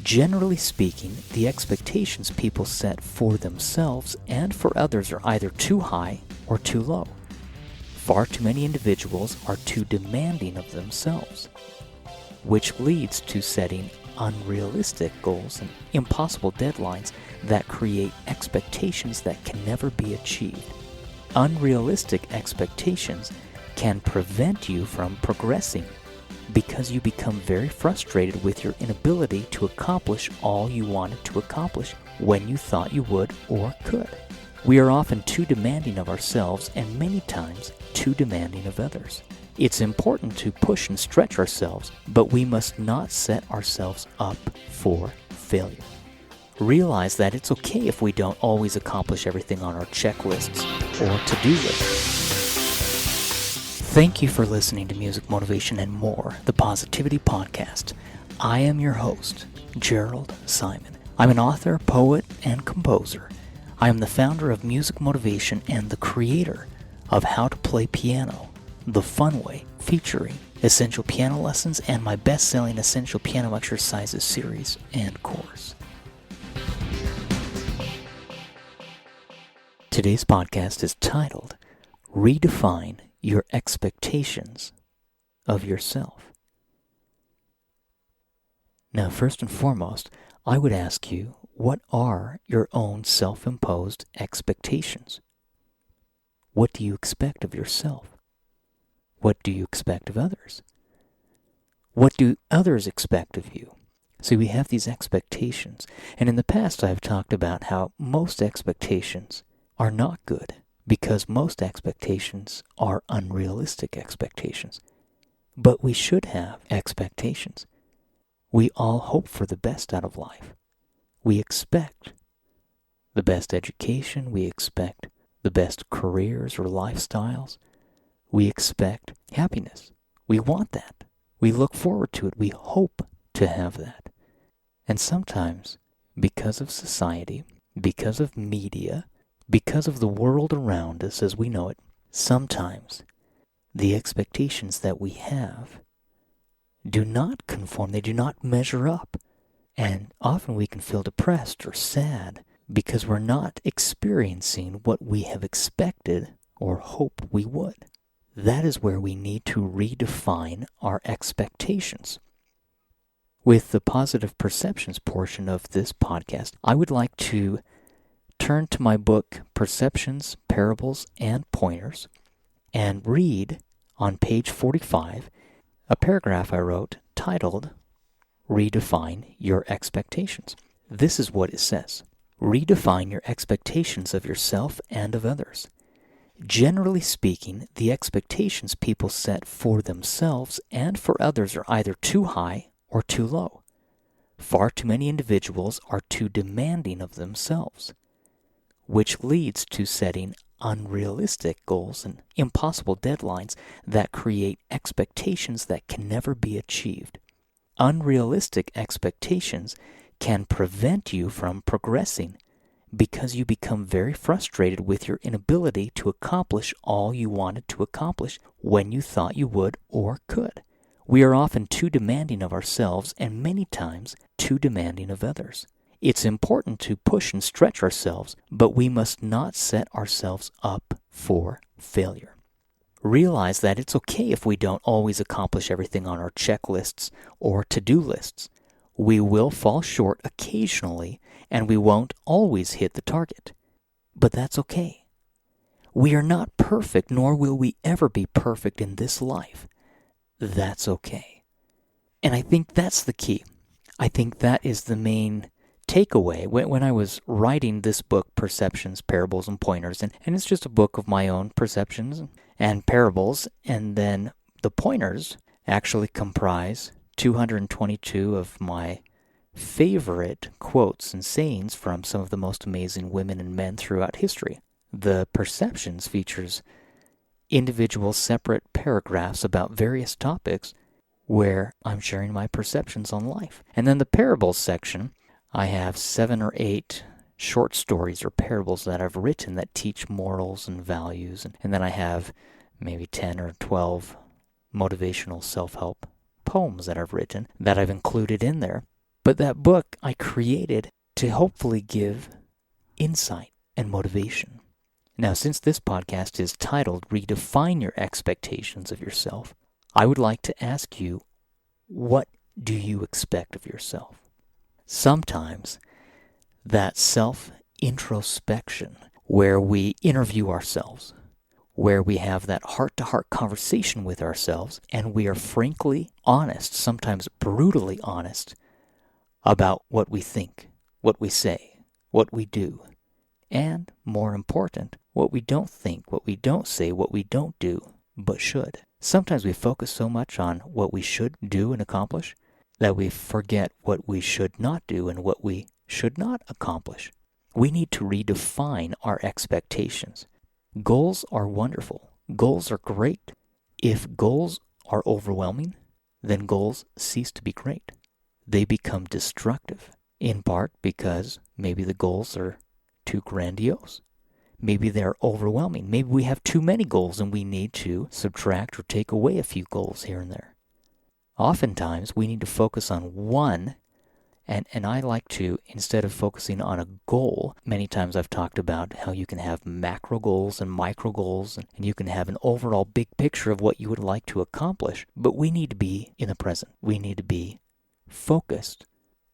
Generally speaking, the expectations people set for themselves and for others are either too high or too low. Far too many individuals are too demanding of themselves, which leads to setting unrealistic goals and impossible deadlines that create expectations that can never be achieved. Unrealistic expectations can prevent you from progressing because you become very frustrated with your inability to accomplish all you wanted to accomplish when you thought you would or could. We are often too demanding of ourselves and many times too demanding of others. It's important to push and stretch ourselves, but we must not set ourselves up for failure. Realize that it's okay if we don't always accomplish everything on our checklists or to-do lists. Thank you for listening to Music, Motivation, and More, the Positivity Podcast. I am your host, Jerald Simon. I'm an author, poet, and composer. I am the founder of Music Motivation and the creator of How to Play Piano, the Fun Way, featuring essential piano lessons and my best-selling Essential Piano Exercises series and course. Today's podcast is titled, Redefine Your Expectations of Yourself. Now, first and foremost, I would ask you, what are your own self-imposed expectations? What do you expect of yourself? What do you expect of others? What do others expect of you? See, we have these expectations, and in the past I've talked about how most expectations are not good because most expectations are unrealistic expectations. But we should have expectations. We all hope for the best out of life. We expect the best education. We expect the best careers or lifestyles. We expect happiness. We want that. We look forward to it. We hope to have that. And sometimes, because of society, because of media, because of the world around us as we know it, sometimes the expectations that we have do not conform. They do not measure up. And often we can feel depressed or sad because we're not experiencing what we have expected or hoped we would. That is where we need to redefine our expectations. With the positive perceptions portion of this podcast, I would like to turn to my book, Perceptions, Parables, and Pointers, and read on page 45 a paragraph I wrote titled, Redefine Your Expectations. This is what it says. Redefine your expectations of yourself and of others. Generally speaking, the expectations people set for themselves and for others are either too high or too low. Far too many individuals are too demanding of themselves, which leads to setting unrealistic goals and impossible deadlines that create expectations that can never be achieved. Unrealistic expectations can prevent you from progressing because you become very frustrated with your inability to accomplish all you wanted to accomplish when you thought you would or could. We are often too demanding of ourselves and many times too demanding of others. It's important to push and stretch ourselves, but we must not set ourselves up for failure. Realize that it's okay if we don't always accomplish everything on our checklists or to-do lists. We will fall short occasionally, and we won't always hit the target. But that's okay. We are not perfect, nor will we ever be perfect in this life. That's okay. And I think that's the key. I think that is the main takeaway when I was writing this book, Perceptions, Parables, and Pointers, and it's just a book of my own perceptions and parables, and then the pointers actually comprise 222 of my favorite quotes and sayings from some of the most amazing women and men throughout history. The Perceptions features individual separate paragraphs about various topics where I'm sharing my perceptions on life. And then the Parables section, I have 7 or 8 short stories or parables that I've written that teach morals and values. And then I have maybe 10 or 12 motivational self-help poems that I've written that I've included in there. But that book I created to hopefully give insight and motivation. Now, since this podcast is titled Redefine Your Expectations of Yourself, I would like to ask you, what do you expect of yourself? Sometimes that self-introspection, where we interview ourselves, where we have that heart-to-heart conversation with ourselves, and we are frankly honest, sometimes brutally honest, about what we think, what we say, what we do, and, more important, what we don't think, what we don't say, what we don't do, but should. Sometimes we focus so much on what we should do and accomplish that we forget what we should not do and what we should not accomplish. We need to redefine our expectations. Goals are wonderful. Goals are great. If goals are overwhelming, then goals cease to be great. They become destructive, in part because maybe the goals are too grandiose. Maybe they're overwhelming. Maybe we have too many goals and we need to subtract or take away a few goals here and there. Oftentimes, we need to focus on one, and I like to, instead of focusing on a goal, many times I've talked about how you can have macro goals and micro goals, and you can have an overall big picture of what you would like to accomplish, but we need to be in the present. We need to be focused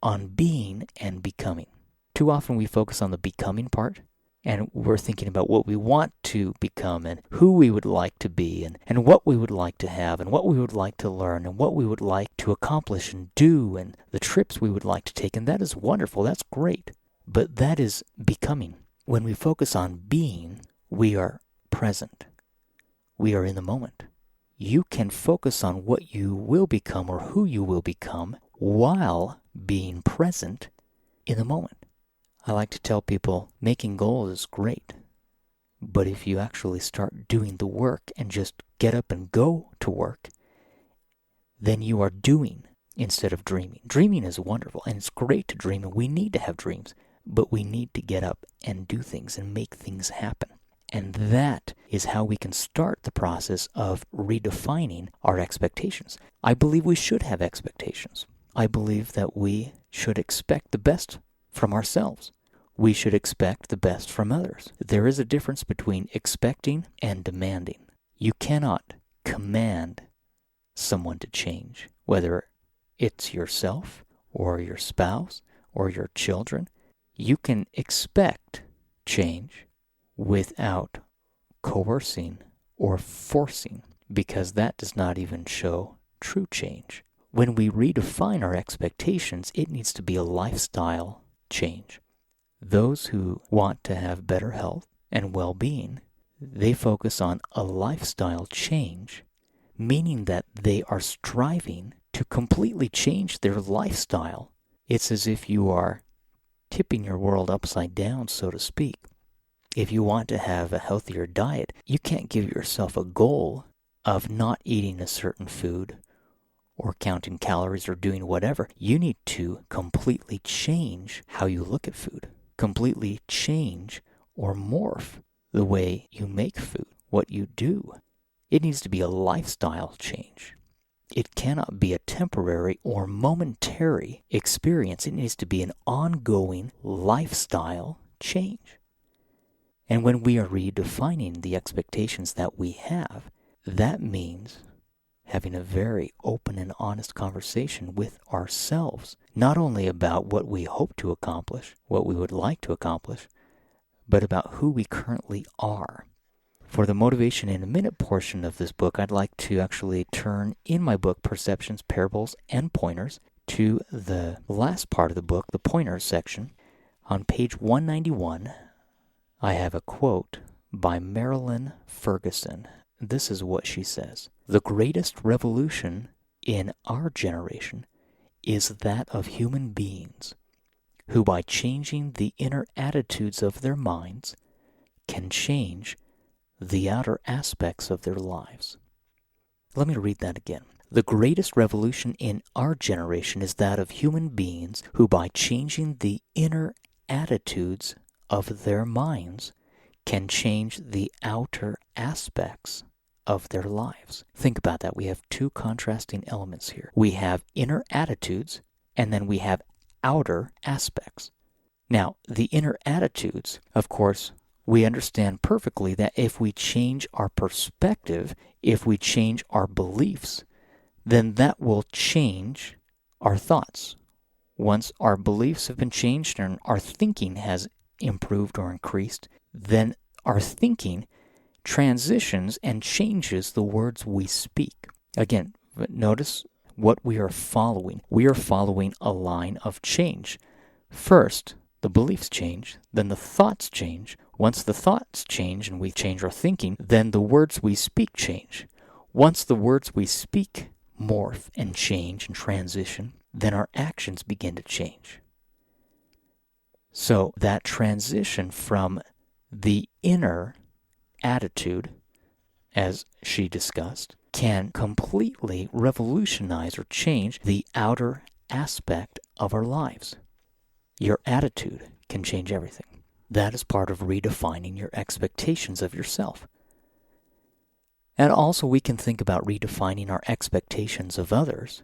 on being and becoming. Too often we focus on the becoming part, and we're thinking about what we want to become and who we would like to be and what we would like to have and what we would like to learn and what we would like to accomplish and do and the trips we would like to take. And that is wonderful. That's great. But that is becoming. When we focus on being, we are present. We are in the moment. You can focus on what you will become or who you will become while being present in the moment. I like to tell people making goals is great, but if you actually start doing the work and just get up and go to work, then you are doing instead of dreaming. Dreaming is wonderful, and it's great to dream, and we need to have dreams, but we need to get up and do things and make things happen. And that is how we can start the process of redefining our expectations. I believe we should have expectations. I believe that we should expect the best from ourselves. We should expect the best from others. There is a difference between expecting and demanding. You cannot command someone to change, whether it's yourself or your spouse or your children. You can expect change without coercing or forcing, because that does not even show true change. When we redefine our expectations, it needs to be a lifestyle change. Those who want to have better health and well-being, they focus on a lifestyle change, meaning that they are striving to completely change their lifestyle. It's as if you are tipping your world upside down, so to speak. If you want to have a healthier diet, you can't give yourself a goal of not eating a certain food or counting calories or doing whatever. You need to completely change how you look at food, completely change or morph the way you make food, what you do. It needs to be a lifestyle change. It cannot be a temporary or momentary experience. It needs to be an ongoing lifestyle change. And when we are redefining the expectations that we have, that means having a very open and honest conversation with ourselves, not only about what we hope to accomplish, what we would like to accomplish, but about who we currently are. For the Motivation in a Minute portion of this book, I'd like to actually turn in my book, Perceptions, Parables, and Pointers, to the last part of the book, the Pointers section. On page 191, I have a quote by Marilyn Ferguson. This is what she says: "The greatest revolution in our generation is that of human beings who, by changing the inner attitudes of their minds, can change the outer aspects of their lives." Let me read that again. The greatest revolution in our generation is that of human beings who, by changing the inner attitudes of their minds, can change the outer aspects of their lives. Think about that. We have two contrasting elements here. We have inner attitudes, and then we have outer aspects. Now, the inner attitudes, of course, we understand perfectly that if we change our perspective, if we change our beliefs, then that will change our thoughts. Once our beliefs have been changed and our thinking has improved or increased, then our thinking transitions and changes the words we speak. Again, notice what we are following. We are following a line of change. First, the beliefs change, then the thoughts change. Once the thoughts change and we change our thinking, then the words we speak change. Once the words we speak morph and change and transition, then our actions begin to change. So that transition from the inner attitude, as she discussed, can completely revolutionize or change the outer aspect of our lives. Your attitude can change everything. That is part of redefining your expectations of yourself. And also we can think about redefining our expectations of others.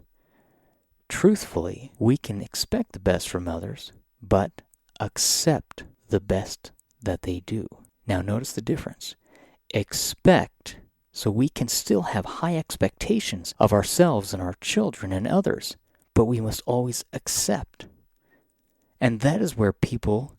Truthfully, we can expect the best from others, but accept the best that they do. Now notice the difference. Expect, so we can still have high expectations of ourselves and our children and others, but we must always accept. And that is where people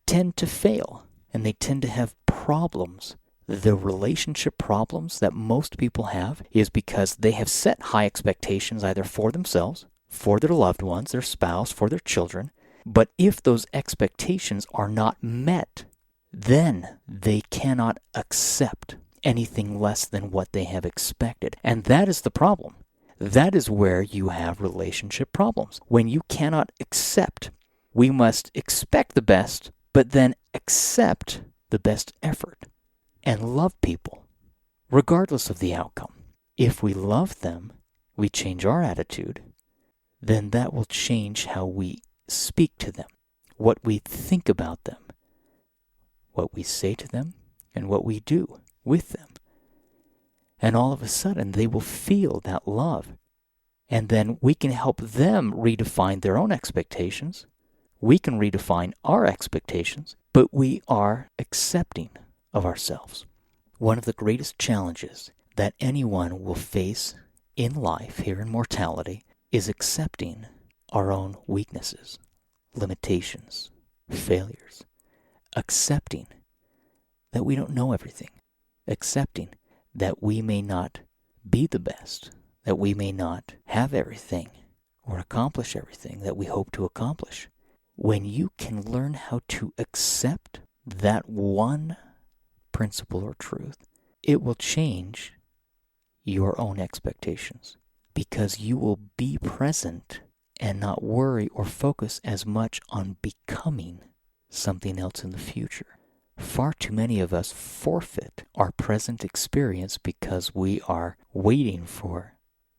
tend to fail, and they tend to have problems. The relationship problems that most people have is because they have set high expectations either for themselves, for their loved ones, their spouse, for their children. But if those expectations are not met, then they cannot accept anything less than what they have expected. And that is the problem. That is where you have relationship problems. When you cannot accept, we must expect the best, but then accept the best effort and love people, regardless of the outcome. If we love them, we change our attitude, then that will change how we speak to them, what we think about them, what we say to them, and what we do with them. And all of a sudden, they will feel that love. And then we can help them redefine their own expectations. We can redefine our expectations, but we are accepting of ourselves. One of the greatest challenges that anyone will face in life, here in mortality, is accepting our own weaknesses, limitations, failures. Accepting that we don't know everything. Accepting that we may not be the best, that we may not have everything or accomplish everything that we hope to accomplish. When you can learn how to accept that one principle or truth, it will change your own expectations, because you will be present and not worry or focus as much on becoming something else in the future. Far too many of us forfeit our present experience because we are waiting for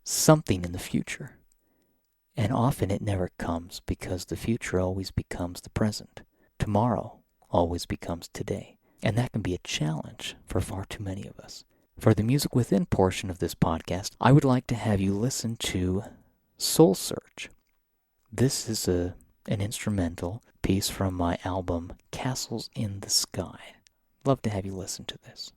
something in the future. And often it never comes, because the future always becomes the present. Tomorrow always becomes today. And that can be a challenge for far too many of us. For the Music Within portion of this podcast, I would like to have you listen to Soul Search. This is an instrumental piece from my album, Castles in the Sky. Love to have you listen to this.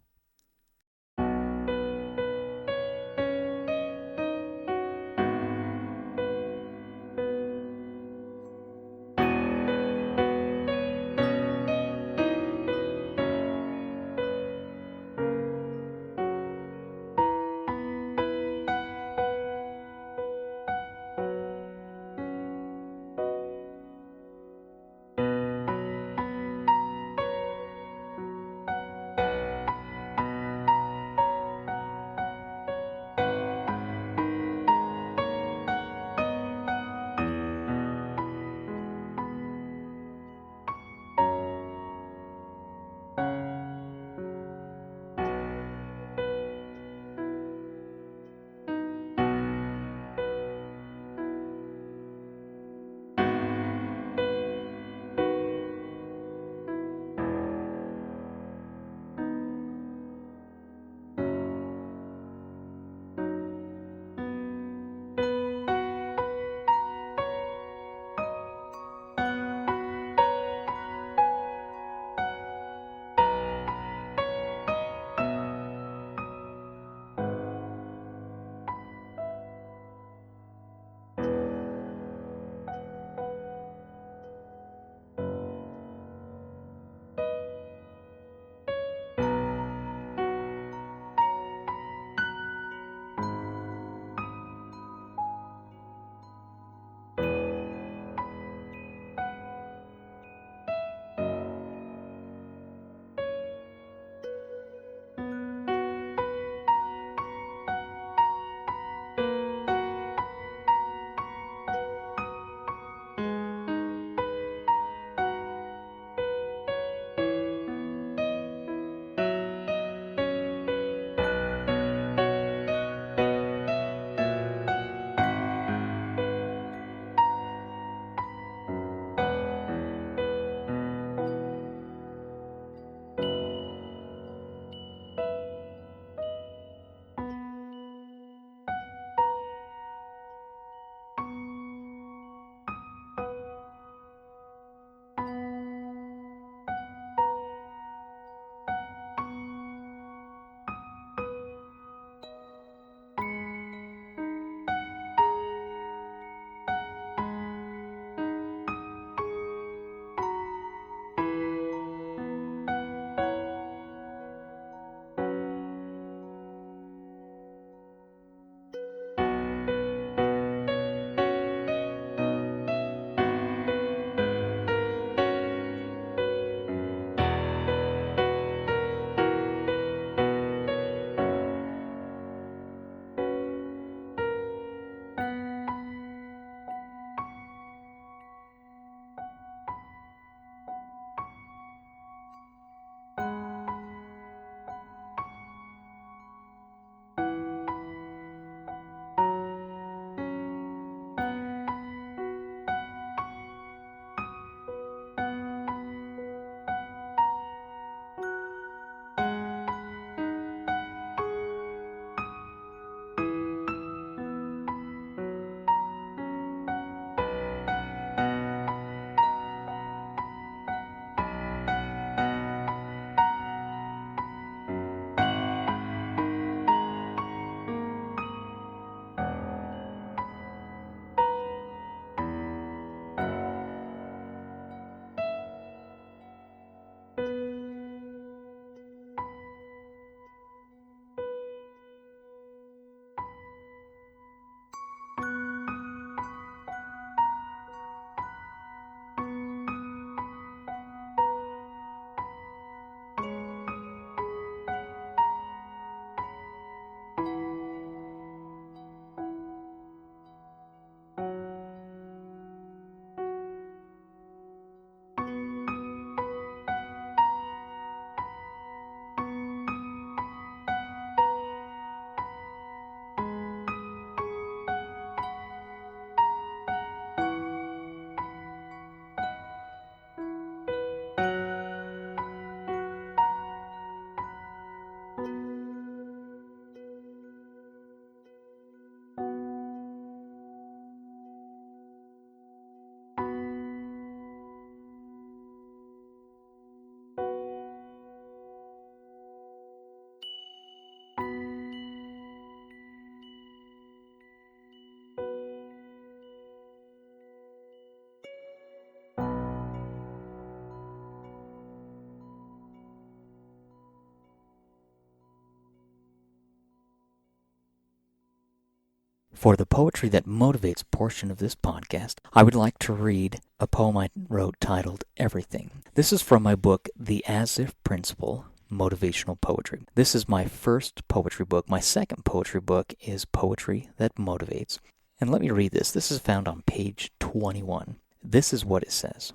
For the Poetry That Motivates portion of this podcast, I would like to read a poem I wrote titled Everything. This is from my book, The As If Principle, Motivational Poetry. This is my first poetry book. My second poetry book is Poetry That Motivates. And let me read this. This is found on page 21. This is what it says.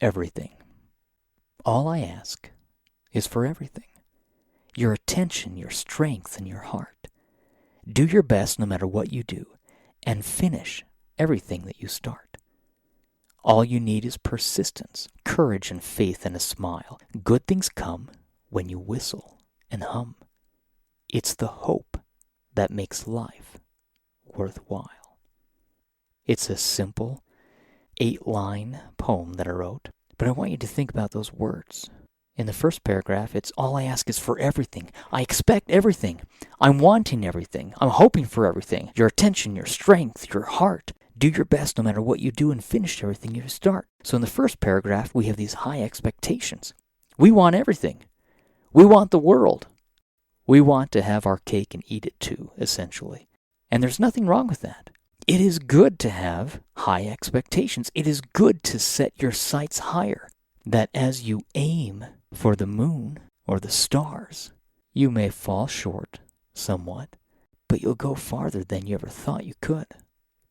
Everything. All I ask is for everything. Your attention, your strength, and your heart. Do your best no matter what you do, and finish everything that you start. All you need is persistence, courage, and faith, and a smile. Good things come when you whistle and hum. It's the hope that makes life worthwhile. It's a simple 8-line poem that I wrote, but I want you to think about those words. In the first paragraph, it's all I ask is for everything. I expect everything. I'm wanting everything. I'm hoping for everything. Your attention, your strength, your heart. Do your best no matter what you do and finish everything you start. So in the first paragraph, we have these high expectations. We want everything. We want the world. We want to have our cake and eat it too, essentially. And there's nothing wrong with that. It is good to have high expectations. It is good to set your sights higher, that as you aim for the moon or the stars, you may fall short somewhat, but you'll go farther than you ever thought you could,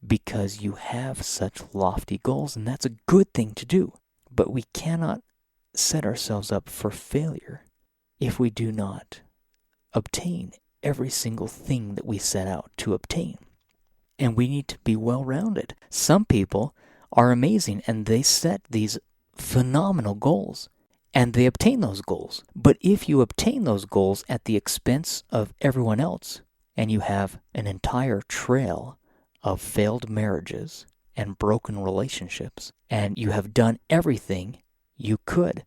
because you have such lofty goals, and that's a good thing to do. But we cannot set ourselves up for failure if we do not obtain every single thing that we set out to obtain. And we need to be well-rounded. Some people are amazing, and they set these phenomenal goals, and they obtain those goals. But if you obtain those goals at the expense of everyone else, and you have an entire trail of failed marriages and broken relationships, and you have done everything you could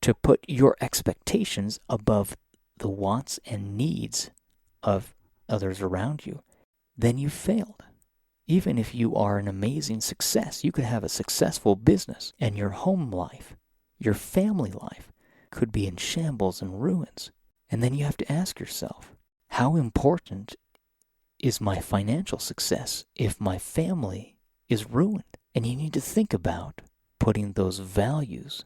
to put your expectations above the wants and needs of others around you, then you've failed. Even if you are an amazing success, you could have a successful business, and your home life, your family life, could be in shambles and ruins. And then you have to ask yourself, how important is my financial success if my family is ruined? And you need to think about putting those values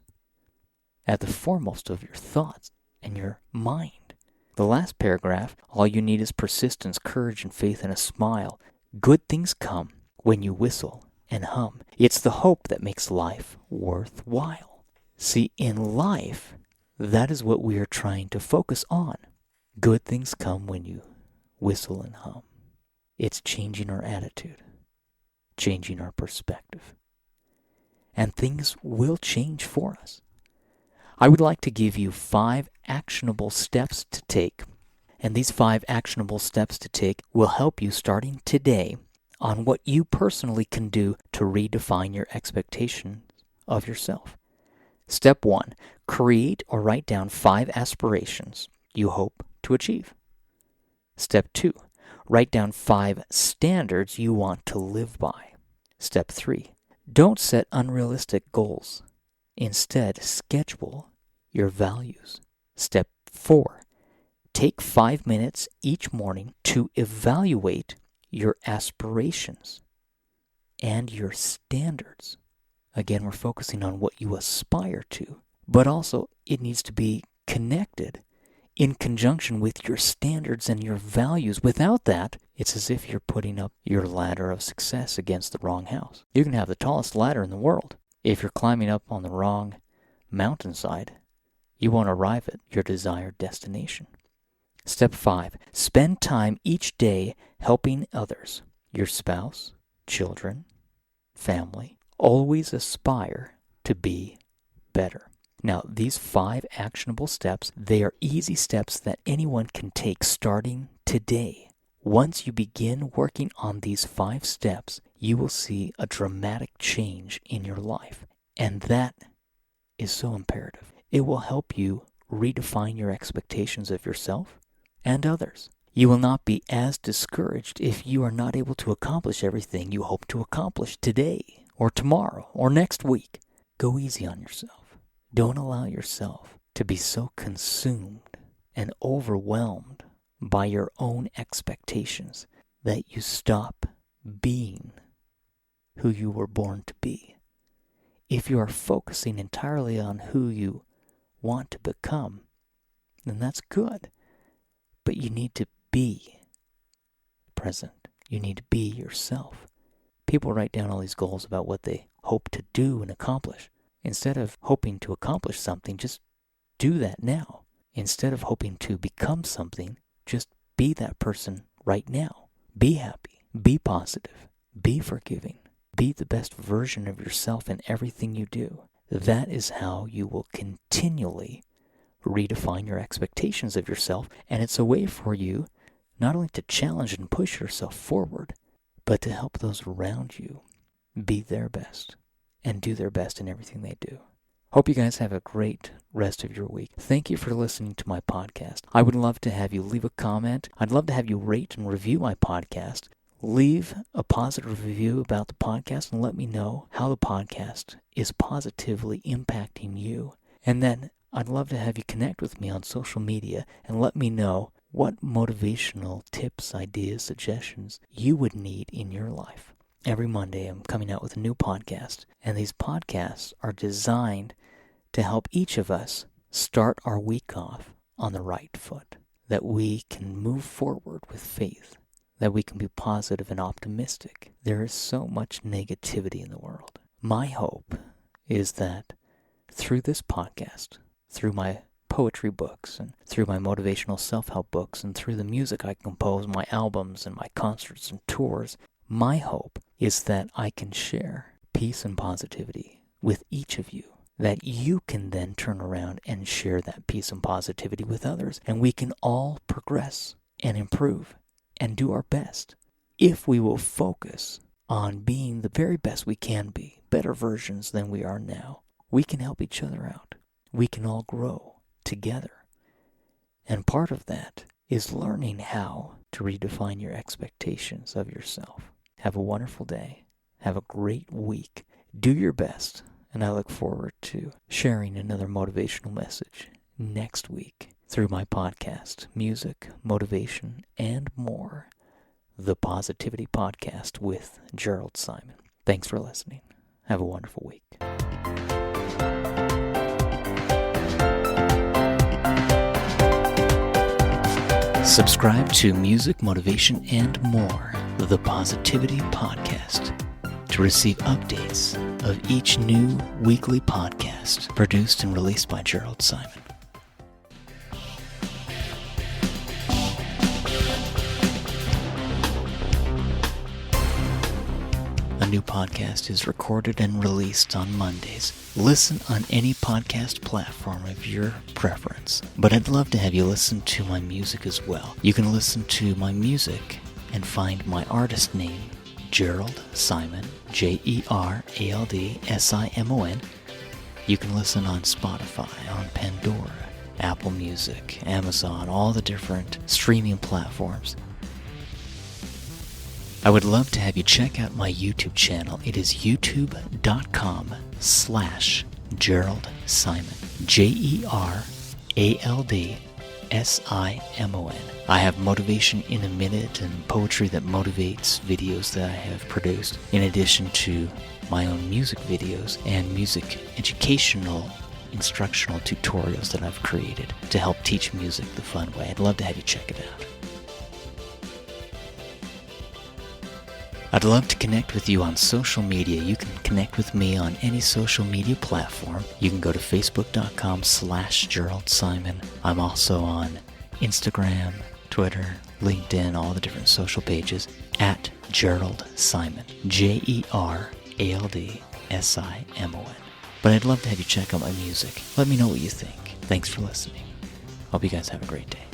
at the foremost of your thoughts and your mind. The last paragraph, all you need is persistence, courage, and faith, and a smile. Good things come when you whistle and hum. It's the hope that makes life worthwhile. See, in life, that is what we are trying to focus on. Good things come when you whistle and hum. It's changing our attitude, changing our perspective. And things will change for us. I would like to give you 5 actionable steps to take. And these 5 actionable steps to take will help you starting today on what you personally can do to redefine your expectations of yourself. Step 1, create or write down 5 aspirations you hope to achieve. Step 2, write down 5 standards you want to live by. Step 3, don't set unrealistic goals. Instead, schedule your values. Step 4, take 5 minutes each morning to evaluate your aspirations and your standards. Again, we're focusing on what you aspire to, but also it needs to be connected in conjunction with your standards and your values. Without that, it's as if you're putting up your ladder of success against the wrong house. You can have the tallest ladder in the world. If you're climbing up on the wrong mountainside, you won't arrive at your desired destination. Step 5, spend time each day helping others, your spouse, children, family. Always aspire to be better. Now, these 5 actionable steps, they are easy steps that anyone can take starting today. Once you begin working on these 5 steps, you will see a dramatic change in your life. And that is so imperative. It will help you redefine your expectations of yourself and others. You will not be as discouraged if you are not able to accomplish everything you hope to accomplish today or tomorrow or next week. Go easy on yourself. Don't allow yourself to be so consumed and overwhelmed by your own expectations that you stop being who you were born to be. If you are focusing entirely on who you want to become, then that's good. But you need to be present. You need to be yourself. People write down all these goals about what they hope to do and accomplish. Instead of hoping to accomplish something, just do that now. Instead of hoping to become something, just be that person right now. Be happy. Be positive. Be forgiving. Be the best version of yourself in everything you do. That is how you will continually redefine your expectations of yourself, and it's a way for you not only to challenge and push yourself forward, but to help those around you be their best and do their best in everything they do. Hope you guys have a great rest of your week. Thank you for listening to my podcast. I would love to have you leave a comment. I'd love to have you rate and review my podcast. Leave a positive review about the podcast and let me know how the podcast is positively impacting you. And then I'd love to have you connect with me on social media and let me know what motivational tips, ideas, suggestions you would need in your life. Every Monday I'm coming out with a new podcast, and these podcasts are designed to help each of us start our week off on the right foot, that we can move forward with faith, that we can be positive and optimistic. There is so much negativity in the world. My hope is that through this podcast, through my poetry books, and through my motivational self-help books, and through the music I compose, my albums and my concerts and tours, my hope is that I can share peace and positivity with each of you, that you can then turn around and share that peace and positivity with others, and we can all progress and improve and do our best if we will focus on being the very best we can be, better versions than we are now. We can help each other out. We can all grow together. And part of that is learning how to redefine your expectations of yourself. Have a wonderful day. Have a great week. Do your best. And I look forward to sharing another motivational message next week through my podcast, music, motivation, and more. The Positivity Podcast with Jerald Simon. Thanks for listening. Have a wonderful week. Subscribe to Music, Motivation, and More, the Positivity Podcast, to receive updates of each new weekly podcast produced and released by Jerald Simon. A new podcast is recorded and released on Mondays. Listen on any podcast platform of your preference. But I'd love to have you listen to my music as well. You can listen to my music and find my artist name, Jerald Simon, Jerald Simon. You can listen on Spotify, on Pandora, Apple Music, Amazon, all the different streaming platforms. I would love to have you check out my YouTube channel. It is youtube.com/Jerald Simon. JeraldSimon. I have Motivation in a Minute and poetry that motivates videos that I have produced, in addition to my own music videos and music educational instructional tutorials that I've created to help teach music the fun way. I'd love to have you check it out. I'd love to connect with you on social media. You can connect with me on any social media platform. You can go to facebook.com/Jerald Simon. I'm also on Instagram, Twitter, LinkedIn, all the different social pages at Jerald Simon. JeraldSimon. But I'd love to have you check out my music. Let me know what you think. Thanks for listening. Hope you guys have a great day.